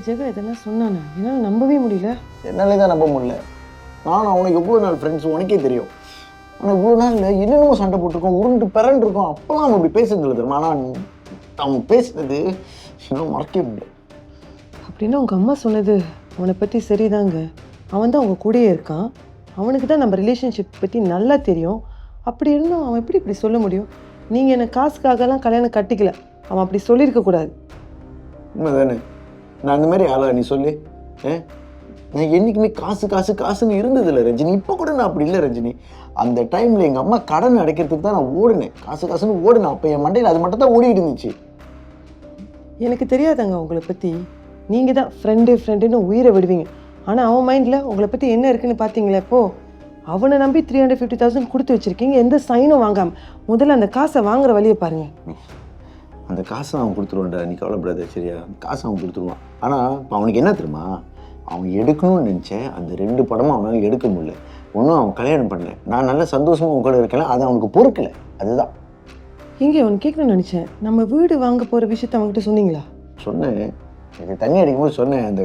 ஜெகா இதெல்லாம் சொன்னானே, என்னால் நம்பவே முடியல. என்னாலே தான் நம்ப முடியல. நானும் அவனுக்கு எவ்வளோ நாள் ஃப்ரெண்ட்ஸ் உனக்கே தெரியும். ஆனால் இவ்வளோ நாள் என்னென்னமோ சண்டை போட்டிருக்கோம், உருண்டு பிறண்டு இருக்கோம். அப்போலாம் அவன் அப்படி பேசுறது இல்லை தெரியுமா? ஆனால் அவன் பேசுனது இன்னும் மறக்கவே முடியல. அப்படின்னா உங்கள் அம்மா சொன்னது அவனை பற்றி சரிதாங்க. அவன் தான் அவங்க கூடயே இருக்கான். அவனுக்கு தான் நம்ம ரிலேஷன்ஷிப் பற்றி நல்லா தெரியும். அப்படி இருந்தும் அவன் எப்படி இப்படி சொல்ல முடியும்? நீங்கள் என்னை காசுக்காகலாம் கல்யாணம் கட்டிக்கல, அவன் அப்படி சொல்லியிருக்கக்கூடாது. உண்மை தானே? நான் அந்த மாதிரி ஆளா நீ சொல்லு? நான் என்றைக்குமே காசு காசு காசுன்னு இருந்ததில்லை ரஜினி. இப்போ கூட நான் அப்படி இல்லை ரஜினி. அந்த டைமில் எங்கள் அம்மா கடன் அடைக்கிறதுக்கு தான் நான் ஓடினேன். காசு காசுன்னு ஓடினேன். அப்போ என் மண்டையில் அது மட்டும் தான் ஓடிட்டு இருந்துச்சு. எனக்கு தெரியாதாங்க உங்களை பற்றி. நீங்கள் தான் ஃப்ரெண்டுன்னு உயிரை விடுவீங்க. ஆனால் அவன் மைண்டில் உங்களை பற்றி என்ன இருக்குன்னு பார்த்தீங்களா? இப்போது அவனை நம்பி 350,000 கொடுத்து வச்சுருக்கீங்க, எந்த சைனும் வாங்காமல். முதல்ல அந்த காசை வாங்குற வழியை பாருங்கள். அந்த காசை அவன் கொடுத்துருவான்டா, நீ கவலைப்படாத சரியா? காசை அவன் கொடுத்துருவான். ஆனால் இப்போ அவனுக்கு என்ன தெரியுமா? அவன் எடுக்கணும்னு நினச்சேன், அந்த 2 படமும் அவனால் எடுக்க முடியல. ஒன்றும் அவன் கல்யாணம் பண்ணல. நான் நல்லா சந்தோஷமாக உன் கூட இருக்கல, அது அவனுக்கு பொறுக்கலை. அதுதான் இங்கே அவன் கேட்கணும்னு நினச்சேன். நம்ம வீடு வாங்க போகிற விஷயத்த அவன்கிட்ட சொன்னீங்களா? சொன்னேன். எனக்கு தண்ணி அடிக்கும்போது சொன்னேன். அந்த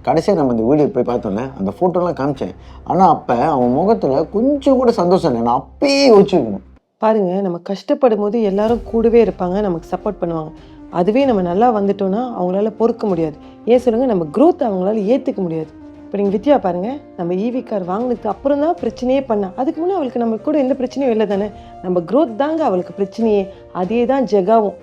கடைசியாக நம்ம இந்த வீடியோ போய் பார்த்தோம்ல, அந்த ஃபோட்டோலாம் காமிச்சேன். ஆனால் அப்போ அவன் முகத்தில் கொஞ்சம் கூட சந்தோஷம் இல்லை. நான் அப்பயே யோசிச்சுக்கணும். பாருங்கள், நம்ம கஷ்டப்படும் போது எல்லாரும் கூடவே இருப்பாங்க, நமக்கு சப்போர்ட் பண்ணுவாங்க. அதுவே நம்ம நல்லா வந்துட்டோன்னா அவங்களால பொறுக்க முடியாது. ஏன் சொல்லுங்கள், நம்ம க்ரோத் அவங்களால ஏற்றுக்க முடியாது. இப்போ நீங்கள் வித்யா பாருங்கள், நம்ம ஈவி கார் வாங்கினதுக்கு அப்புறம் தான் பிரச்சனையே பண்ணா. அதுக்கு முன்னே அவளுக்கு நம்ம கூட எந்த பிரச்சனையும் இல்லை தானே. நம்ம க்ரோத் தாங்க அவளுக்கு பிரச்சனையே. அதே தான் ஜெகாவும்.